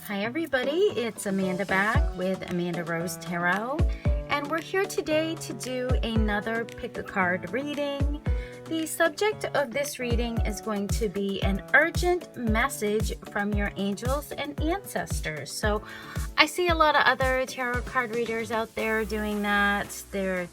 Hi everybody, it's Amanda back with Amandarosetarot, and we're here today to do another pick a card reading. The subject of this reading is going to be an urgent message from your angels and ancestors. So I see a lot of other tarot card readers out there doing that. They're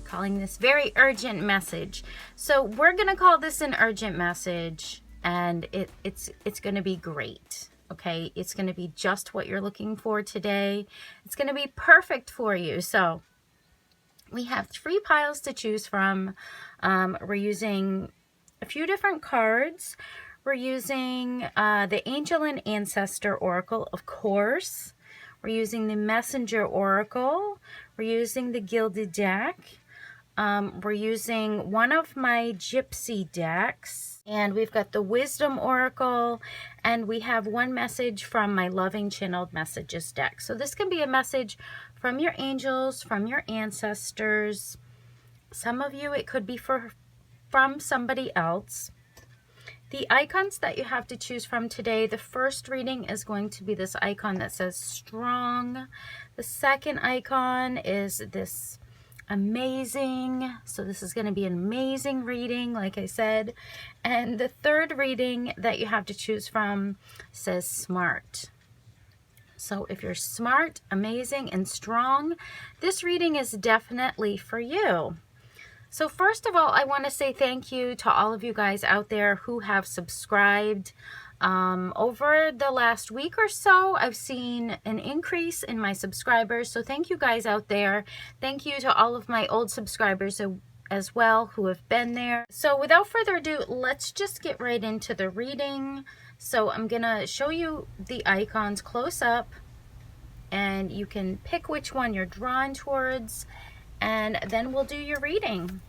calling this very urgent message. So we're going to call this an urgent message, and it's going to be great. Okay, it's going to be just what you're looking for today. It's going to be perfect for you. So we have 3 piles to choose from. We're using a few different cards. We're using the Angel and Ancestor Oracle, of course. We're using the Messenger Oracle. We're using the Gilded Deck. We're using one of my Gypsy decks, and we've got the Wisdom Oracle, and we have one message from my Loving Channeled Messages deck. So this can be a message from your angels, from your ancestors. Some of you, it could be from somebody else. The icons that you have to choose from today, the first reading is going to be this icon that says strong. The second icon is this amazing. So this is going to be an amazing reading, like I said. And the third reading that you have to choose from says smart. So if you're smart, amazing, and strong, this reading is definitely for you. So first of all, I want to say thank you to all of you guys out there who have subscribed. Over the last week or so, I've seen an increase in my subscribers. So thank you guys out there. Thank you to all of my old subscribers as well who have been there. So without further ado, let's just get right into the reading. So I'm going to show you the icons close up, and you can pick which one you're drawn towards, and then we'll do your reading.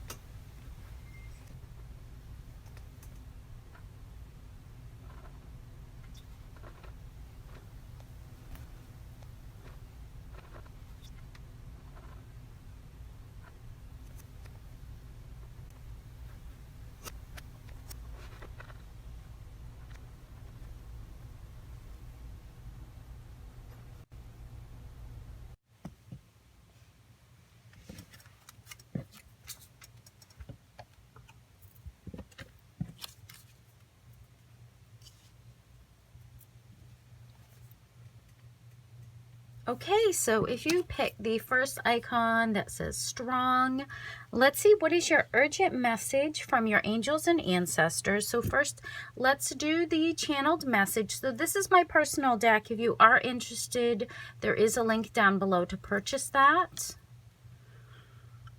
Okay, so if you pick the first icon that says strong, let's see what is your urgent message from your angels and ancestors. So first, let's do the channeled message. So this is my personal deck. If you are interested, there is a link down below to purchase that.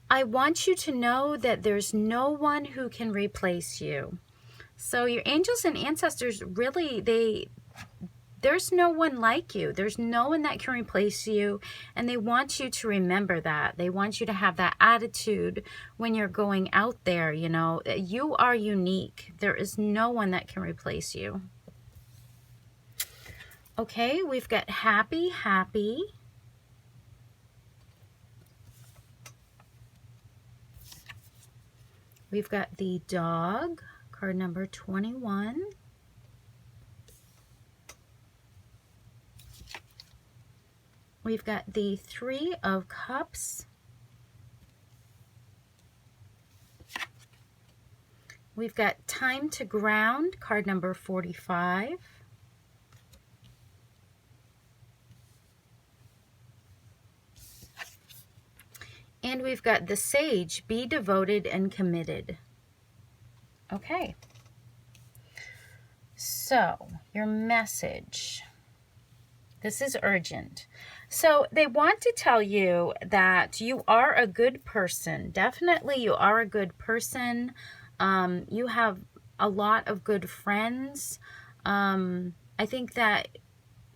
I want you to know that there's no one who can replace you. So your angels and ancestors, really, there's no one like you. There's no one that can replace you. And they want you to remember that. They want you to have that attitude when you're going out there. You know, you are unique. There is no one that can replace you. Okay, we've got happy, happy. We've got the dog, card number 21. We've got the 3 of Cups. We've got Time to Ground, card number 45. And we've got the Sage, Be Devoted and Committed. Okay. So, your message. This is urgent. So they want to tell you that you are a good person. Definitely you are a good person. You have a lot of good friends. I think that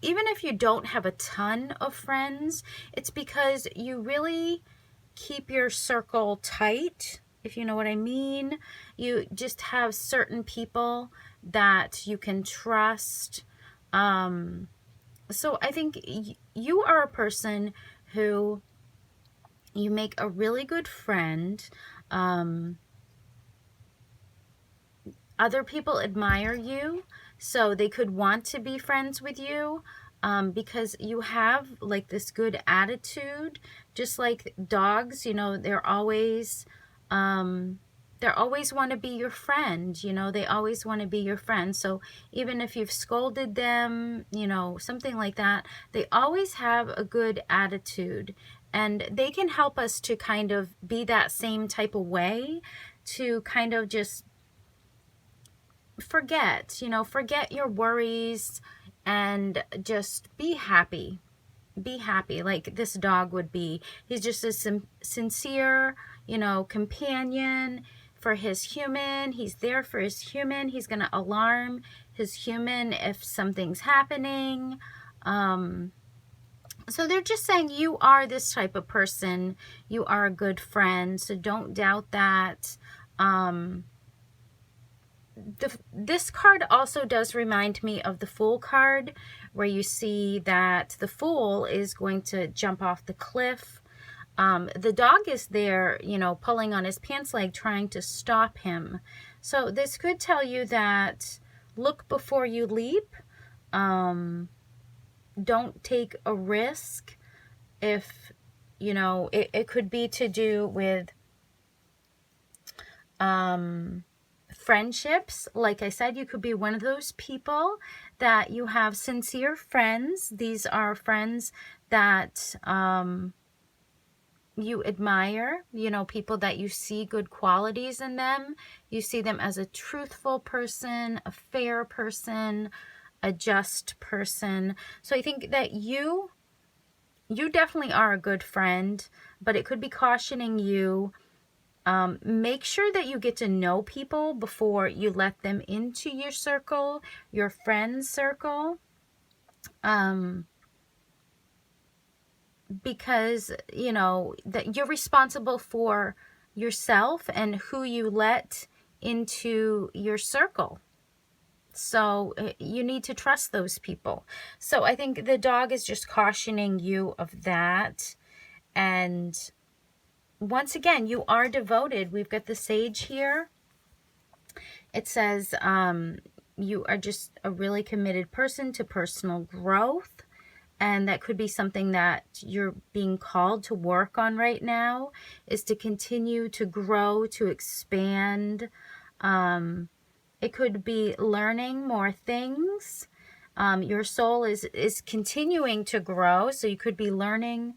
even if you don't have a ton of friends, it's because you really keep your circle tight, if you know what I mean. You just have certain people that you can trust. So I think you are a person who you make a really good friend. Other people admire you, so they could want to be friends with you. because you have like this good attitude, just like dogs, you know, they always want to be your friend, you know, they always want to be your friend. So even if you've scolded them, you know, something like that, they always have a good attitude, and they can help us to kind of be that same type of way, to kind of just forget, you know, forget your worries and just be happy. Be happy like this dog would be. He's just a sincere, you know, companion for his human. He's there for his human. He's going to alarm his human if something's happening. So they're just saying you are this type of person. You are a good friend. So don't doubt that. This card also does remind me of the Fool card, where you see that the Fool is going to jump off the cliff. The dog is there, you know, pulling on his pants leg, trying to stop him. So this could tell you that look before you leap. Don't take a risk. If, you know, it could be to do with friendships. Like I said, you could be one of those people that you have sincere friends. These are friends that you admire, you know, people that you see good qualities in them. You see them as a truthful person, a fair person, a just person. So I think that you definitely are a good friend, but it could be cautioning you. Make sure that you get to know people before you let them into your circle, your friend circle. Because, you know, that you're responsible for yourself and who you let into your circle. So you need to trust those people. So I think the dog is just cautioning you of that. And once again, you are devoted. We've got the Sage here. It says you are just a really committed person to personal growth. And that could be something that you're being called to work on right now, is to continue to grow, to expand. It could be learning more things. Your soul is continuing to grow, so you could be learning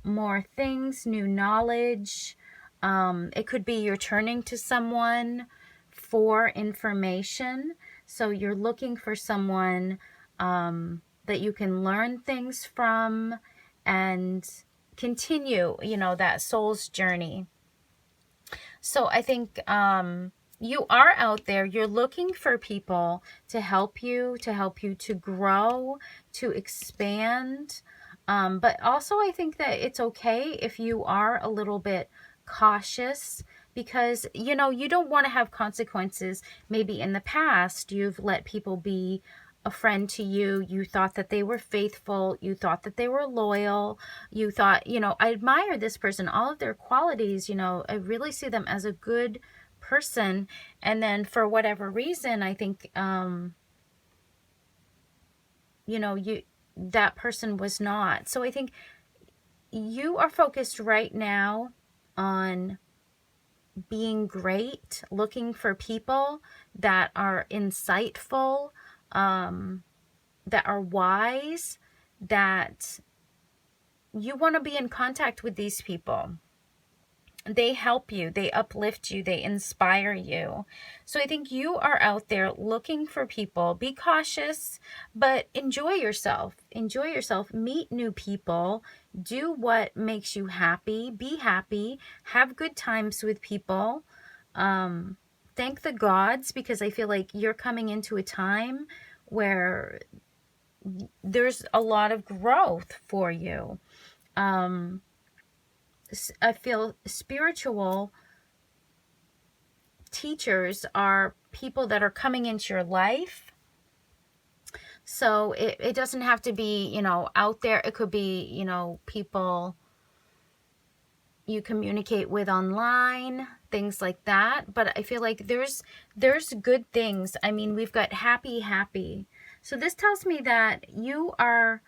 more things, new knowledge. It could be you're turning to someone for information. So you're looking for someone that you can learn things from and continue, you know, that soul's journey. So I think you are out there. You're looking for people to help you to grow, to expand. But also I think that it's okay if you are a little bit cautious, because, you know, you don't want to have consequences. Maybe in the past you've let people be a friend to you. You thought that they were faithful. You thought that they were loyal. You thought, you know, I admire this person, all of their qualities, you know, I really see them as a good person. And then for whatever reason, I think, you know, that person was not. So I think you are focused right now on being great, looking for people that are insightful, that are wise, that you want to be in contact with these people. They help you, they uplift you, they inspire you. So I think you are out there looking for people. Be cautious, but enjoy yourself. Enjoy yourself. Meet new people. Do what makes you happy. Be happy. Have good times with people. Thank the gods, because I feel like you're coming into a time where there's a lot of growth for you. I feel spiritual teachers are people that are coming into your life. So it doesn't have to be, you know, out there. It could be, you know, people you communicate with online, things like that. But I feel like there's good things. I mean, we've got happy. So this tells me that you are,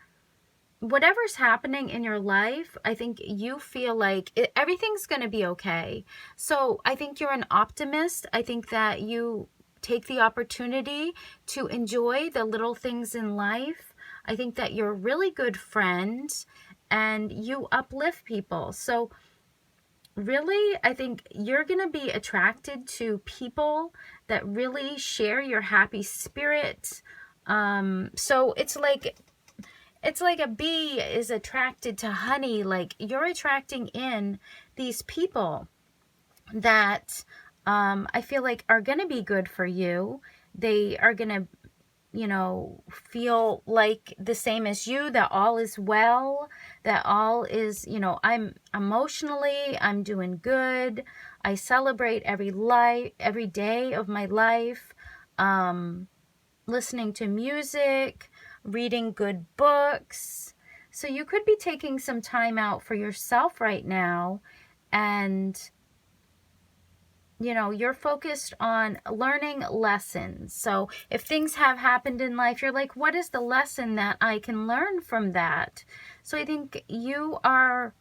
whatever's happening in your life, I think you feel like everything's going to be okay. So I think you're an optimist. I think that you take the opportunity to enjoy the little things in life. I think that you're a really good friend and you uplift people. So really, I think you're going to be attracted to people that really share your happy spirit. So it's like a bee is attracted to honey. Like, you're attracting in these people that I feel like are going to be good for you. They are going to, you know, feel like the same as you, that all is well, that all is, you know, I'm doing good. I celebrate every day of my life. Listening to music, reading good books. So you could be taking some time out for yourself right now, and you know, you're focused on learning lessons. So if things have happened in life, you're like, what is the lesson that I can learn from that? So I think you're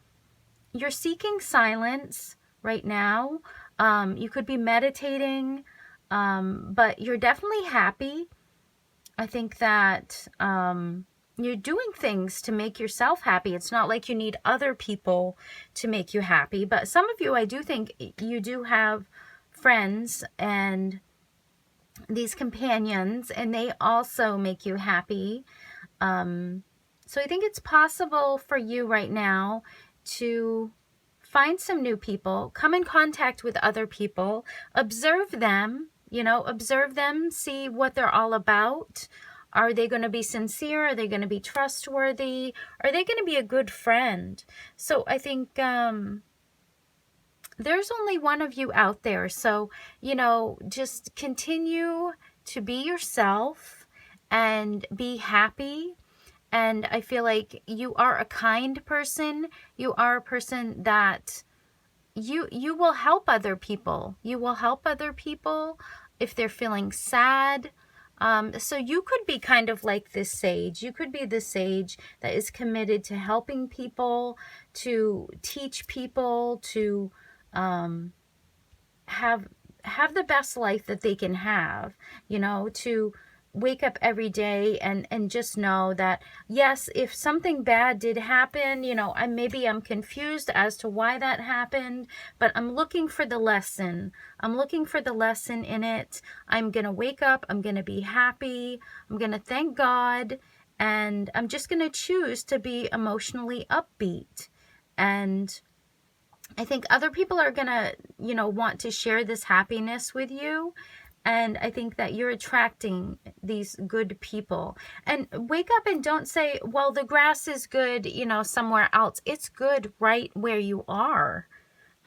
seeking silence right now. You could be meditating, but you're definitely happy. I think that you're doing things to make yourself happy. It's not like you need other people to make you happy. But some of you, I do think you do have friends and these companions, and they also make you happy. So I think it's possible for you right now to find some new people, come in contact with other people, observe them, you know, observe them, see what they're all about. Are they going to be sincere? Are they going to be trustworthy? Are they going to be a good friend? So I think there's only one of you out there. So, you know, just continue to be yourself and be happy. And I feel like you are a kind person. You are a person that you will help other people. You will help other people if they're feeling sad. So you could be kind of like this sage. You could be the sage that is committed to helping people, to teach people, to have the best life that they can have, you know, to wake up every day and just know that, yes, if something bad did happen, you know, maybe I'm confused as to why that happened, but I'm looking for the lesson. I'm looking for the lesson in it. I'm going to wake up. I'm going to be happy. I'm going to thank God. And I'm just going to choose to be emotionally upbeat. And I think other people are going to, you know, want to share this happiness with you. And I think that you're attracting these good people. And wake up and don't say, well, the grass is good, you know, somewhere else. It's good right where you are.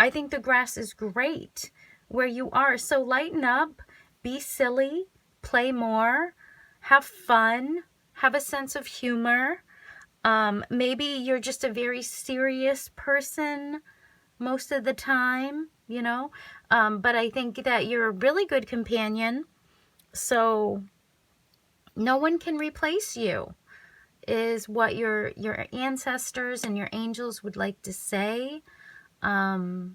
I think the grass is great where you are. So lighten up, be silly, play more, have fun, have a sense of humor. Maybe you're just a very serious person most of the time, you know, but I think that you're a really good companion, so no one can replace you, is what your ancestors and your angels would like to say. And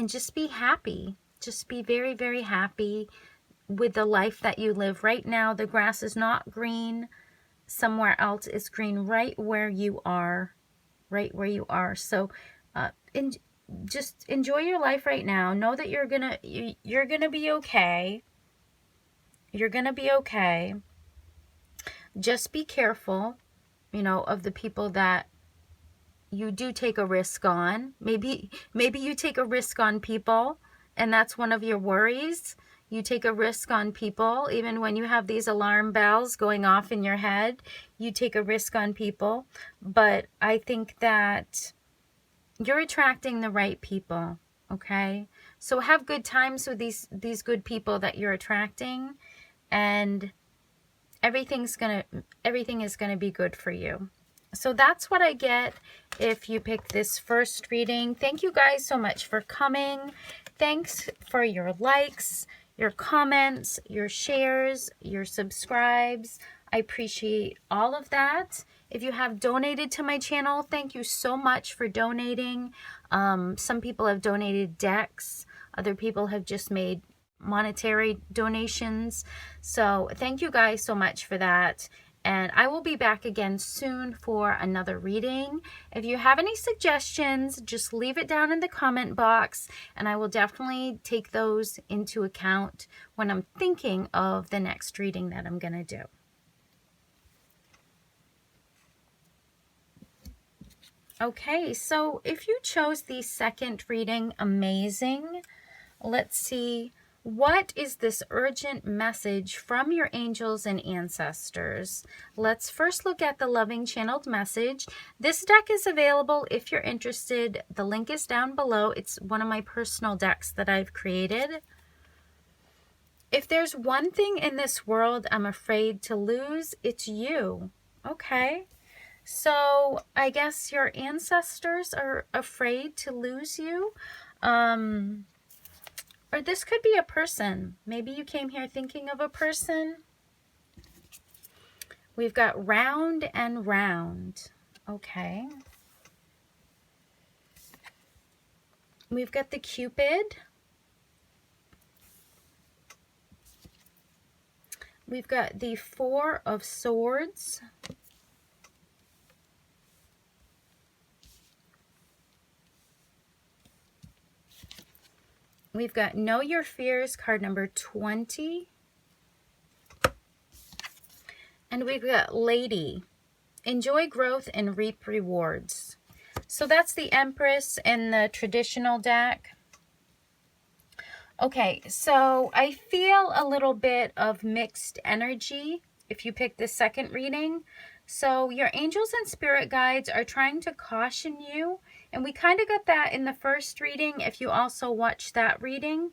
just be happy. Just be very, very happy with the life that you live right now. The grass is not green somewhere else. It's green right where you are, right where you are. So just enjoy your life right now. Know that you're gonna be okay. You're gonna be okay. Just be careful, you know, of the people that you do take a risk on. Maybe you take a risk on people, and that's one of your worries. You take a risk on people, even when you have these alarm bells going off in your head. You take a risk on people. But I think that you're attracting the right people, okay? So have good times with these good people that you're attracting, and everything is gonna be good for you. So that's what I get if you pick this first reading. Thank you guys so much for coming. Thanks for your likes, your comments, your shares, your subscribes. I appreciate all of that. If you have donated to my channel, thank you so much for donating. Some people have donated decks. Other people have just made monetary donations. So thank you guys so much for that. And I will be back again soon for another reading. If you have any suggestions, just leave it down in the comment box, and I will definitely take those into account when I'm thinking of the next reading that I'm going to do. Okay, so if you chose the second reading, amazing. Let's see. What is this urgent message from your angels and ancestors? Let's first look at the loving channeled message. This deck is available if you're interested. The link is down below. It's one of my personal decks that I've created. If there's one thing in this world I'm afraid to lose, it's you. Okay. So I guess your ancestors are afraid to lose you. Or this could be a person. Maybe you came here thinking of a person. We've got round and round. Okay. We've got the Cupid. We've got the Four of Swords. We've got Know Your Fears, card number 20. And we've got Lady. Enjoy growth and reap rewards. So that's the Empress in the traditional deck. Okay, so I feel a little bit of mixed energy if you pick the second reading. So your angels and spirit guides are trying to caution you. And we kind of got that in the first reading if you also watch that reading.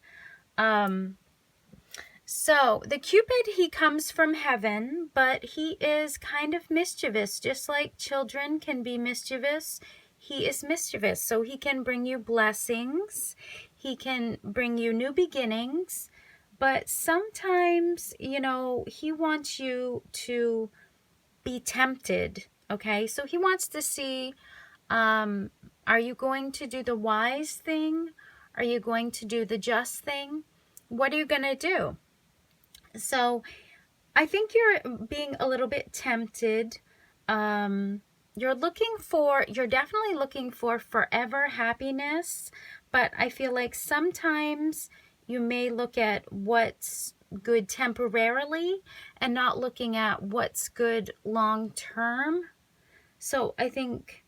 So the Cupid, he comes from heaven, but he is kind of mischievous. Just like children can be mischievous, he is mischievous. So he can bring you blessings. He can bring you new beginnings. But sometimes, you know, he wants you to be tempted. Okay, so he wants to see, are you going to do the wise thing? Are you going to do the just thing? What are you going to do? So I think you're being a little bit tempted. You're definitely looking for forever happiness, but I feel like sometimes you may look at what's good temporarily and not looking at what's good long term. So I think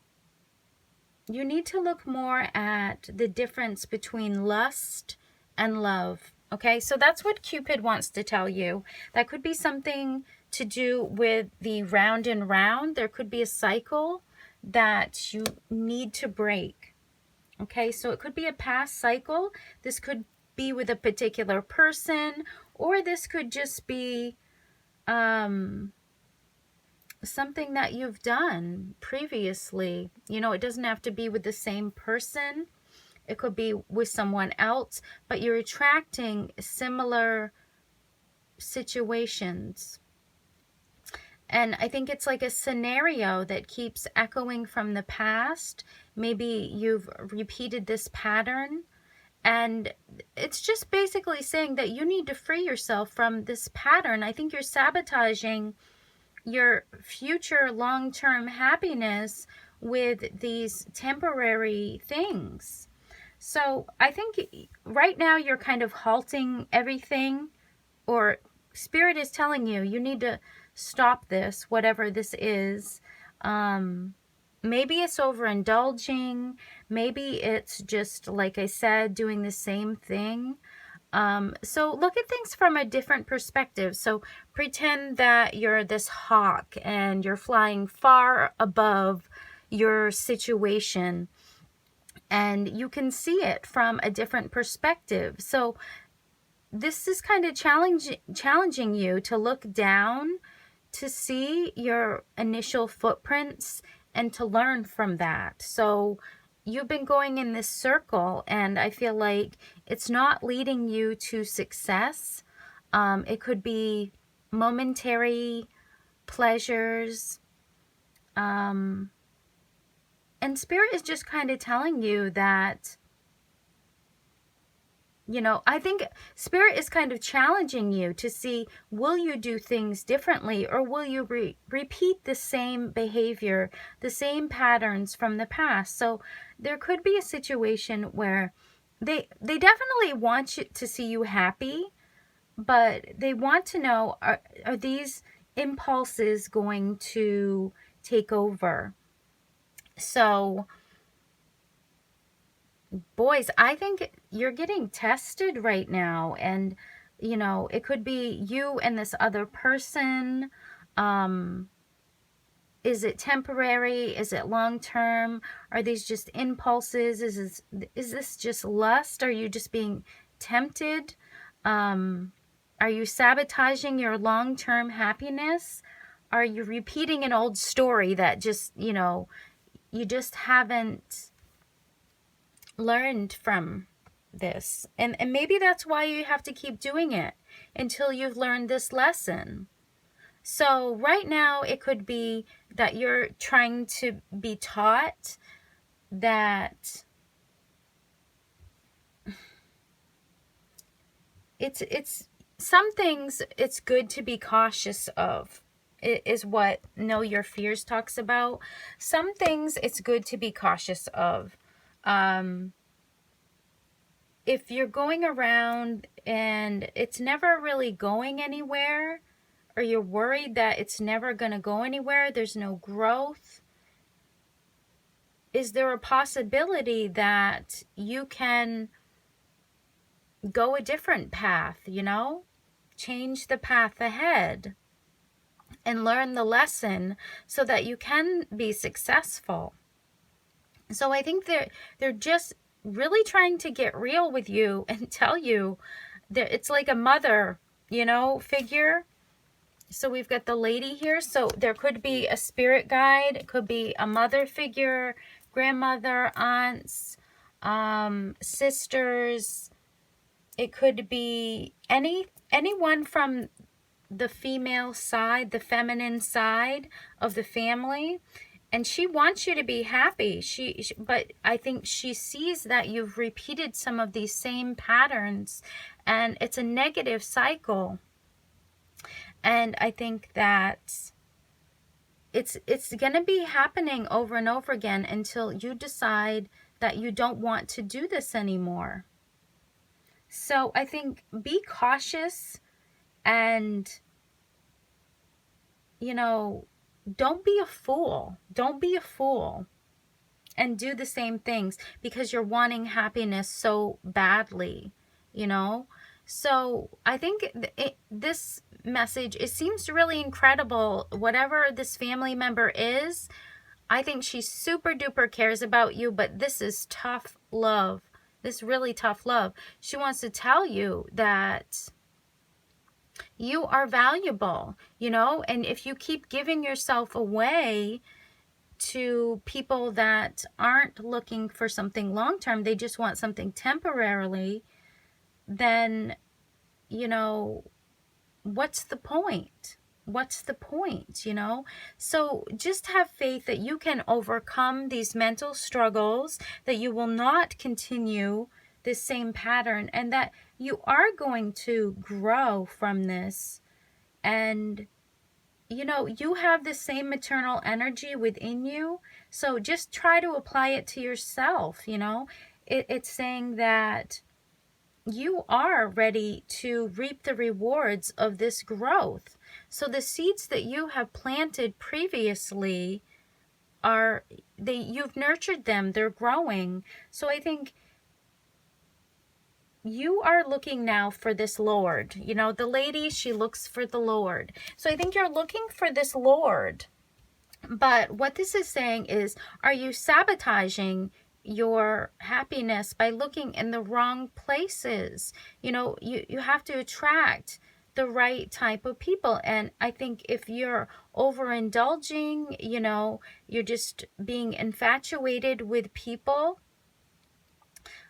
you need to look more at the difference between lust and love. Okay, so that's what Cupid wants to tell you. That could be something to do with the round and round. There could be a cycle that you need to break. Okay, so it could be a past cycle. This could be with a particular person, or this could just be something that you've done previously. You know, it doesn't have to be with the same person. It could be with someone else, but you're attracting similar situations. And I think it's like a scenario that keeps echoing from the past. Maybe you've repeated this pattern, and it's just basically saying that you need to free yourself from this pattern. I think you're sabotaging your future long-term happiness with these temporary things. So I think right now you're kind of halting everything, or Spirit is telling you, you need to stop this, whatever this is. Maybe it's overindulging. Maybe it's just, like I said, doing the same thing. So look at things from a different perspective. So pretend that you're this hawk and you're flying far above your situation, and you can see it from a different perspective. So this is kind of challenging you to look down, to see your initial footprints, and to learn from that. So you've been going in this circle, and I feel like it's not leading you to success. It could be momentary pleasures. And Spirit is just kind of telling you that, you know, I think Spirit is kind of challenging you to see, will you do things differently, or will you repeat the same behavior, the same patterns from the past? So there could be a situation where they definitely want you to see you happy, but they want to know, are these impulses going to take over? So boys, I think you're getting tested right now, and you know, it could be you and this other person. Is it temporary? Is it long term? Are these just impulses? Is this just lust? Are you just being tempted? Are you sabotaging your long term happiness? Are you repeating an old story that just, you know, you just haven't learned from this? And maybe that's why you have to keep doing it until you've learned this lesson. So right now it could be that you're trying to be taught that it's some things it's good to be cautious of. It is what Know Your Fears talks about. Some things it's good to be cautious of. If you're going around and it's never really going anywhere, or you're worried that it's never going to go anywhere, there's no growth, is there a possibility that you can go a different path, you know? Change the path ahead and learn the lesson so that you can be successful. So I think they're just really trying to get real with you and tell you that it's like a mother, you know, figure. So we've got the lady here. So there could be a spirit guide. It could be a mother figure, grandmother, aunts, sisters. It could be anyone from the female side, the feminine side of the family. And she wants you to be happy. But I think she sees that you've repeated some of these same patterns, and it's a negative cycle. And I think that it's going to be happening over and over again until you decide that you don't want to do this anymore. So I think be cautious, and, you know, don't be a fool. Don't be a fool and do the same things because you're wanting happiness so badly, you know? So I think this message, it seems really incredible. Whatever this family member is, I think she super duper cares about you, but this is tough love. This really tough love. She wants to tell you that you are valuable, you know, and if you keep giving yourself away to people that aren't looking for something long-term, they just want something temporarily, then, you know, what's the point? What's the point, you know? So just have faith that you can overcome these mental struggles, that you will not continue this same pattern, and that you are going to grow from this. And, you know, you have the same maternal energy within you, so just try to apply it to yourself, you know? It's saying that you are ready to reap the rewards of this growth. So the seeds that you have planted previously you've nurtured them, they're growing. So I think you are looking now for this Lord. You know, the lady, she looks for the Lord. So I think you're looking for this Lord. But what this is saying is, are you sabotaging your happiness by looking in the wrong places? You know, you have to attract the right type of people. And I think if you're overindulging, you know, you're just being infatuated with people,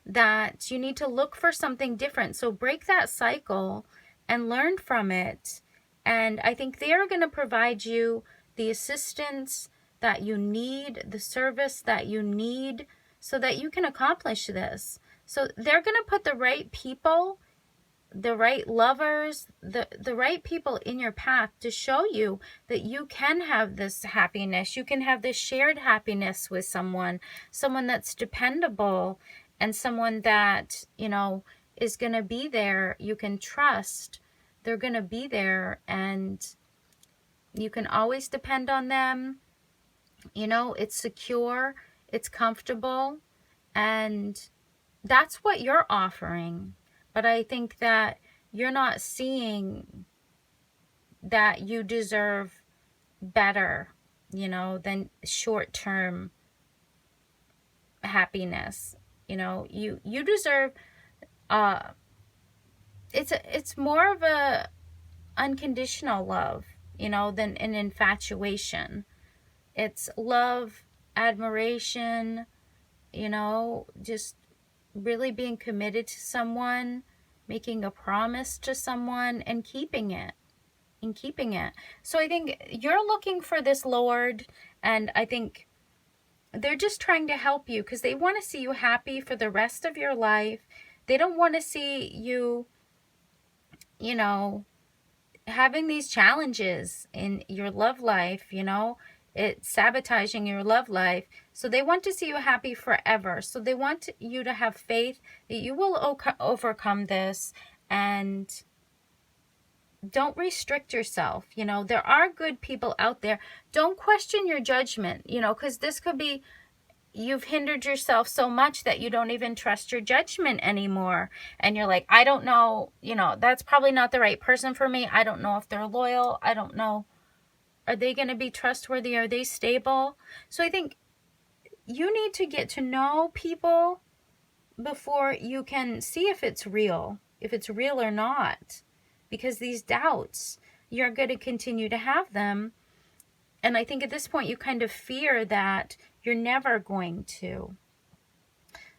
that you need to look for something different. So break that cycle and learn from it. And I think they are going to provide you the assistance that you need, the service that you need, so that you can accomplish this. So they're going to put the right people, the right lovers, the right people in your path to show you that you can have this happiness. You can have this shared happiness with someone that's dependable, and someone that, you know, is going to be there. You can trust. They're going to be there, and you can always depend on them. You know, it's secure, it's comfortable, and that's what you're offering. But I think that you're not seeing that you deserve better, you know, than short-term happiness. You know, you deserve, it's more of a unconditional love, you know, than an infatuation. It's love, admiration, you know, just really being committed to someone, making a promise to someone, and keeping it. So I think you're looking for this Lord, and I think they're just trying to help you because they want to see you happy for the rest of your life. They don't want to see you, you know, having these challenges in your love life, you know, it's sabotaging your love life. So they want to see you happy forever. So they want you to have faith that you will overcome this, and don't restrict yourself. You know, there are good people out there. Don't question your judgment, you know, because this could be you've hindered yourself so much that you don't even trust your judgment anymore. And you're like, I don't know, you know, that's probably not the right person for me. I don't know if they're loyal. I don't know. Are they going to be trustworthy? Are they stable? So I think you need to get to know people before you can see if it's real or not. Because these doubts, you're going to continue to have them. And I think at this point you kind of fear that you're never going to.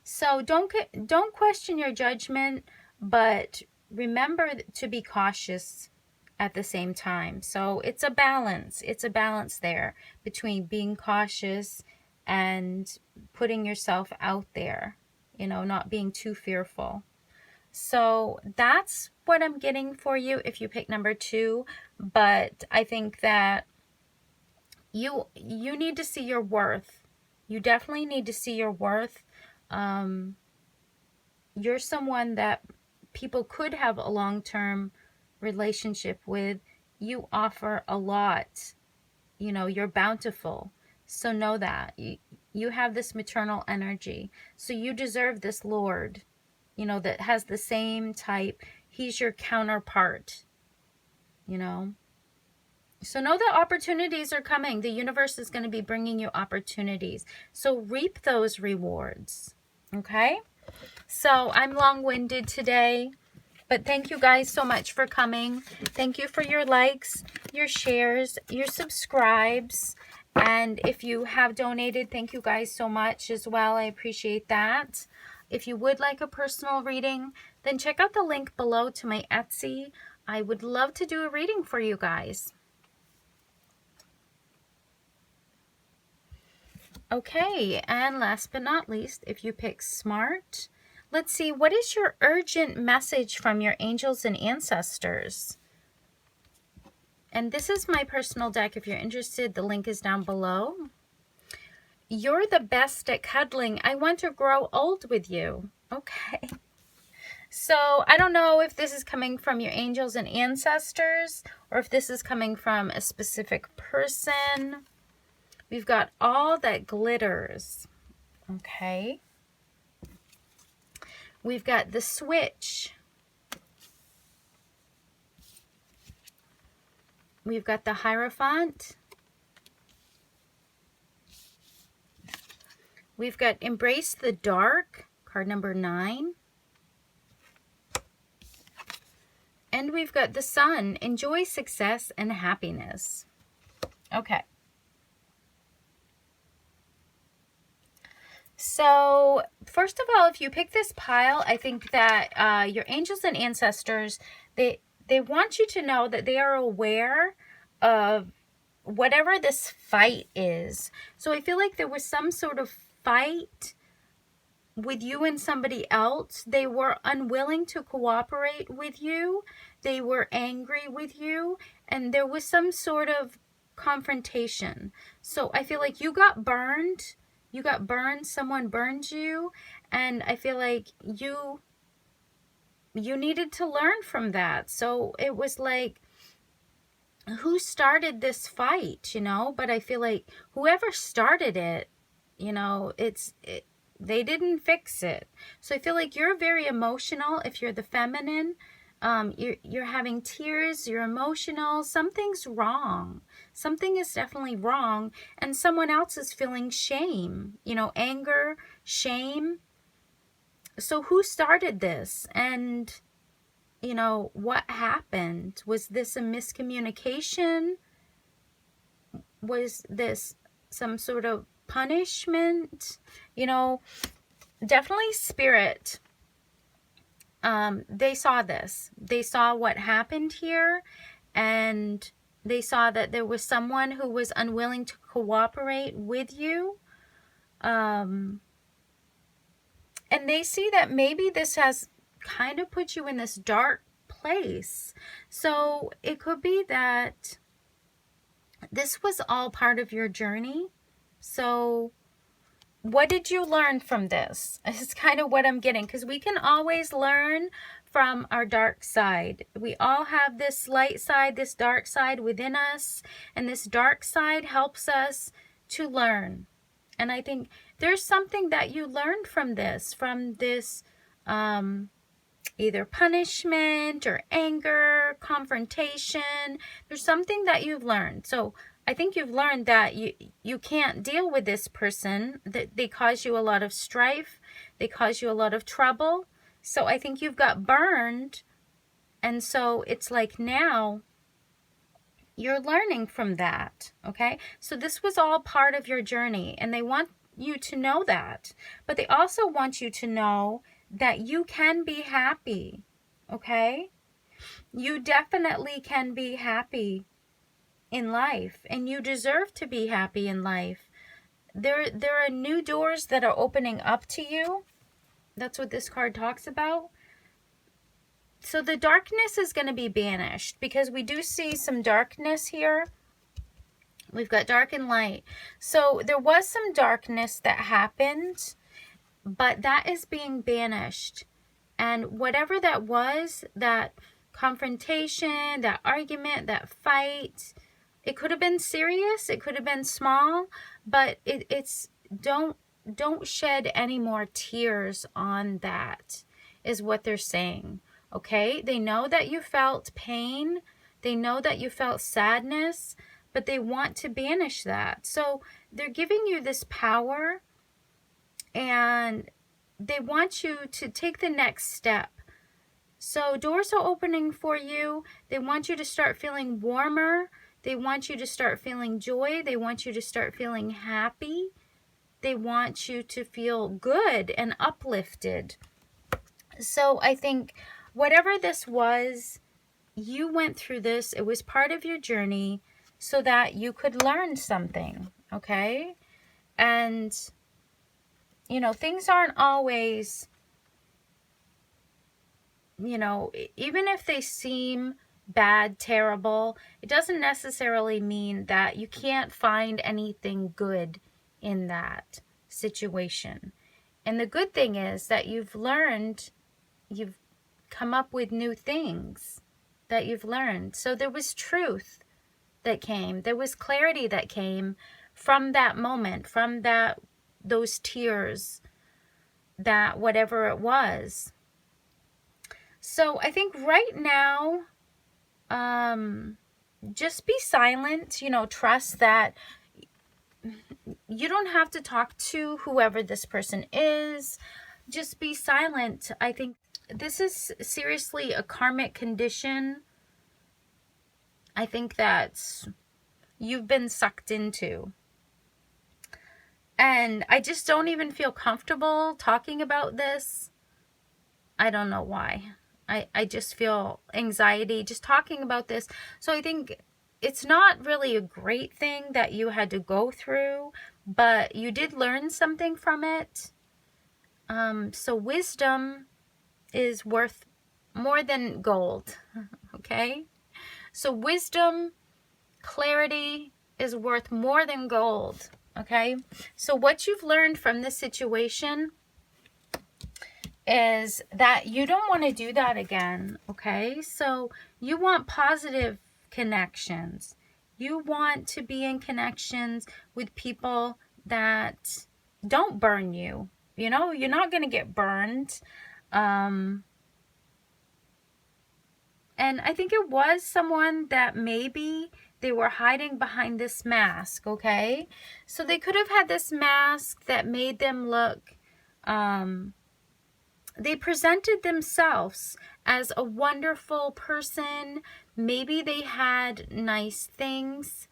So don't question your judgment, but remember to be cautious at the same time. So it's a balance. It's a balance there between being cautious and putting yourself out there, you know, not being too fearful. So that's what I'm getting for you if you pick number 2. But I think that you need to see your worth. You definitely need to see your worth. You're someone that people could have a long-term relationship with. You offer a lot. You know, you're bountiful. So know that. You have this maternal energy. So you deserve this Lord, you know, that has the same type. He's your counterpart, you know. So know that opportunities are coming. The universe is going to be bringing you opportunities. So reap those rewards, okay? So I'm long-winded today, but thank you guys so much for coming. Thank you for your likes, your shares, your subscribes. And if you have donated, thank you guys so much as well. I appreciate that. If you would like a personal reading, then check out the link below to my Etsy. I would love to do a reading for you guys. Okay, and last but not least, if you pick smart, let's see, what is your urgent message from your angels and ancestors? And this is my personal deck. If you're interested, the link is down below. You're the best at cuddling. I want to grow old with you. Okay. So I don't know if this is coming from your angels and ancestors, or if this is coming from a specific person. We've got all that glitters. Okay. We've got the switch. We've got the Hierophant. We've got Embrace the Dark, card number 9. And And we've got the Sun. Enjoy success and happiness. Okay. So, first of all, if you pick this pile, I think that your angels and ancestors, they want you to know that they are aware of whatever this fight is. So I feel like there was some sort of fight with you and somebody else. They were unwilling to cooperate with you. They were angry with you, and there was some sort of confrontation. So I feel like you got burned. You got burned. Someone burned you, and I feel like you needed to learn from that. So it was like, who started this fight, you know? But I feel like whoever started it, you know, they didn't fix it. So I feel like you're very emotional. If you're the feminine, you're having tears, you're emotional. Something's wrong. Something is definitely wrong, and someone else is feeling shame, you know, anger, shame. So who started this? And, you know, what happened? Was this a miscommunication? Was this some sort of punishment? You know, definitely spirit. They saw this. They saw what happened here, and they saw that there was someone who was unwilling to cooperate with you. And they see that maybe this has kind of put you in this dark place. So it could be that this was all part of your journey. So what did you learn from this? It's kind of what I'm getting, because we can always learn from our dark side. We all have this light side, this dark side within us, and this dark side helps us to learn. And I think there's something that you learned from this either punishment or anger, confrontation. There's something that you've learned. So I think you've learned that you can't deal with this person, that they cause you a lot of strife, they cause you a lot of trouble. So I think you've got burned, and so it's like now you're learning from that, okay? So this was all part of your journey, and they want you to know that. But they also want you to know that you can be happy, okay? You definitely can be happy in life, and you deserve to be happy in life. There are new doors that are opening up to you. That's what this card talks about. So the darkness is going to be banished, because we do see some darkness here. We've got dark and light. So there was some darkness that happened, but that is being banished. And whatever that was, that confrontation, that argument, that fight, it could have been serious, it could have been small, but it's don't shed any more tears on that, is what they're saying. Okay? They know that you felt pain, they know that you felt sadness, but they want to banish that. So they're giving you this power, and they want you to take the next step. So doors are opening for you. They want you to start feeling warmer. They want you to start feeling joy. They want you to start feeling happy. They want you to feel good and uplifted. So I think whatever this was, you went through this. It was part of your journey so that you could learn something, okay? And, you know, things aren't always, you know, even if they seem bad, terrible, it doesn't necessarily mean that you can't find anything good in that situation. And the good thing is that you've learned, you've come up with new things that you've learned. So there was truth that came, there was clarity that came from that moment, from those tears, that whatever it was. So I think right now, just be silent, you know, trust that you don't have to talk to whoever this person is. Just be silent. I think this is seriously a karmic condition. I think that's you've been sucked into. And I just don't even feel comfortable talking about this. I don't know why. I just feel anxiety just talking about this. So I think it's not really a great thing that you had to go through, but you did learn something from it. So wisdom is worth more than gold, okay? So wisdom, clarity is worth more than gold, okay? So what you've learned from this situation is that you don't want to do that again, okay? So you want positive connections. You want to be in connections with people that don't burn you. You know, you're not going to get burned. And I think it was someone that maybe they were hiding behind this mask, okay? So they could have had this mask that made them look, they presented themselves as a wonderful person. Maybe they had nice things.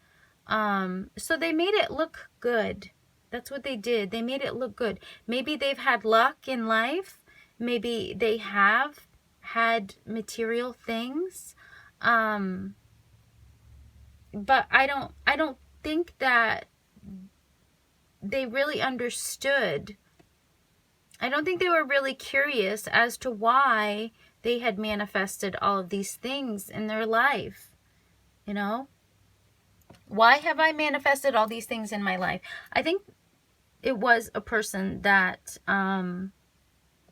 So they made it look good. That's what they did. They made it look good. Maybe they've had luck in life. Maybe they have had material things. But I don't think that they really understood. I don't think they were really curious as to why they had manifested all of these things in their life. You know? Why have I manifested all these things in my life? I think it was a person that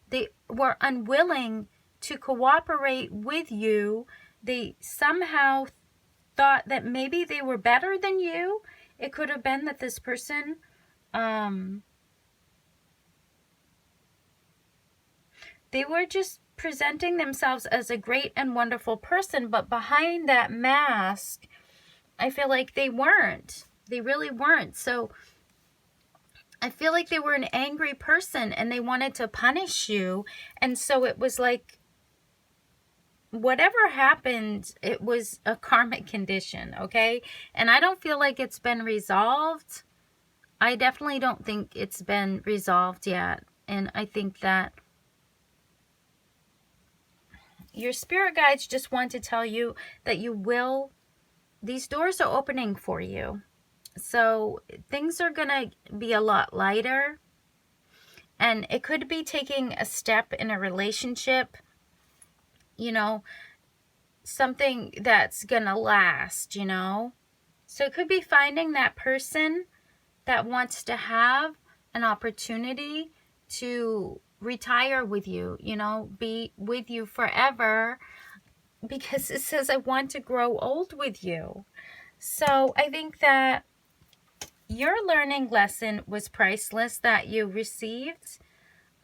they were unwilling to cooperate with you. They somehow thought that maybe they were better than you. It could have been that this person they were just presenting themselves as a great and wonderful person, but behind that mask, I feel like they weren't. They really weren't. So I feel like they were an angry person and they wanted to punish you. And so it was like, whatever happened, it was a karmic condition, okay? And I don't feel like it's been resolved. I definitely don't think it's been resolved yet. And I think that your spirit guides just want to tell you that you will, these doors are opening for you. So things are going to be a lot lighter. And it could be taking a step in a relationship, you know, something that's going to last, you know. So it could be finding that person that wants to have an opportunity to retire with you, you know, be with you forever, because it says, I want to grow old with you. So I think that your learning lesson was priceless that you received.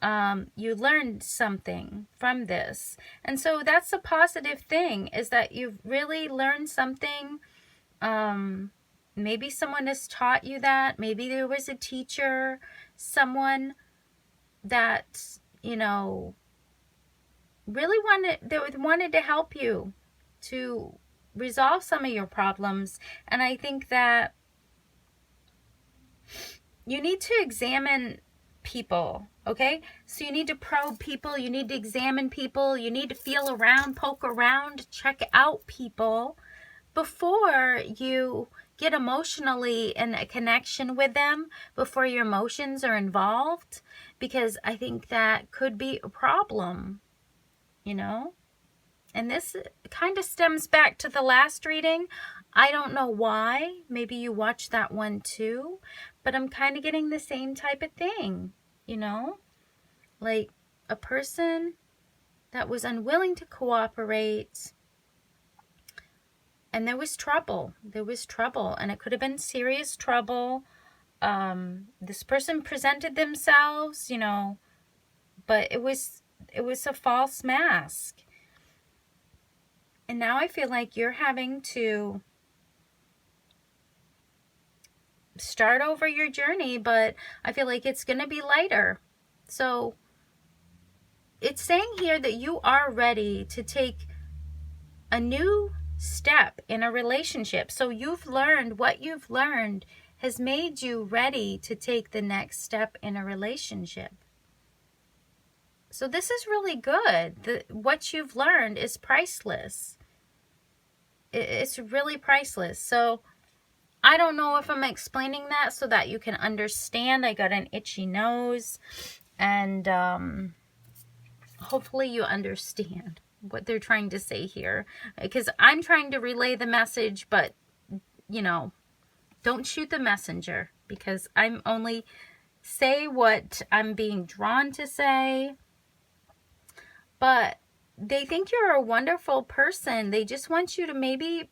You learned something from this. And so that's a positive thing, is that you've really learned something. Maybe someone has taught you that. Maybe there was a teacher, someone that, you know, really wanted to help you to resolve some of your problems. And I think that you need to examine people, okay? So you need to probe people, you need to examine people, you need to feel around, poke around, check out people before you get emotionally in a connection with them, before your emotions are involved, because I think that could be a problem, you know? And this kind of stems back to the last reading. I don't know why. Maybe you watched that one too. But I'm kind of getting the same type of thing, you know? Like a person that was unwilling to cooperate. And there was trouble. There was trouble. And it could have been serious trouble. This person presented themselves, you know. But it was a false mask. And now I feel like you're having to start over your journey, but I feel like it's going to be lighter. So it's saying here that you are ready to take a new step in a relationship. So you've learned, what you've learned has made you ready to take the next step in a relationship. So this is really good. What you've learned is priceless. It's really priceless. So I don't know if I'm explaining that so that you can understand. I got an itchy nose, and hopefully you understand what they're trying to say here, because I'm trying to relay the message, but you know, don't shoot the messenger, because I'm only say what I'm being drawn to say. But they think you're a wonderful person. They just want you to maybe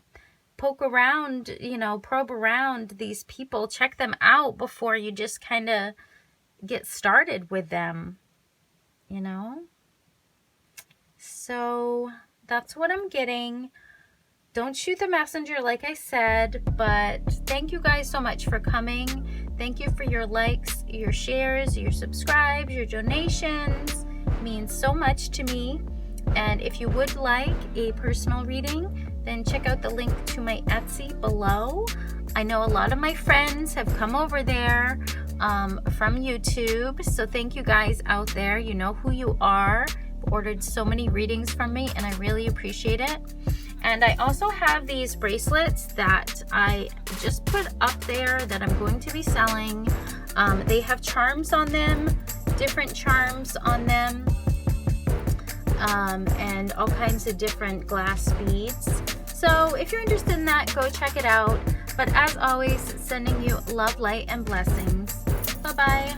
poke around, you know, probe around these people, check them out before you just kind of get started with them, you know? So that's what I'm getting. Don't shoot the messenger, like I said, but thank you guys so much for coming. Thank you for your likes, your shares, your subscribes, your donations. It means so much to me. And if you would like a personal reading, then check out the link to my Etsy below. I know a lot of my friends have come over there from YouTube. So thank you guys out there. You know who you are. Ordered so many readings from me, and I really appreciate it. And I also have these bracelets that I just put up there that I'm going to be selling. They have charms on them, different charms on them, and all kinds of different glass beads. So if you're interested in that, go check it out. But as always, sending you love, light, and blessings. Bye-bye.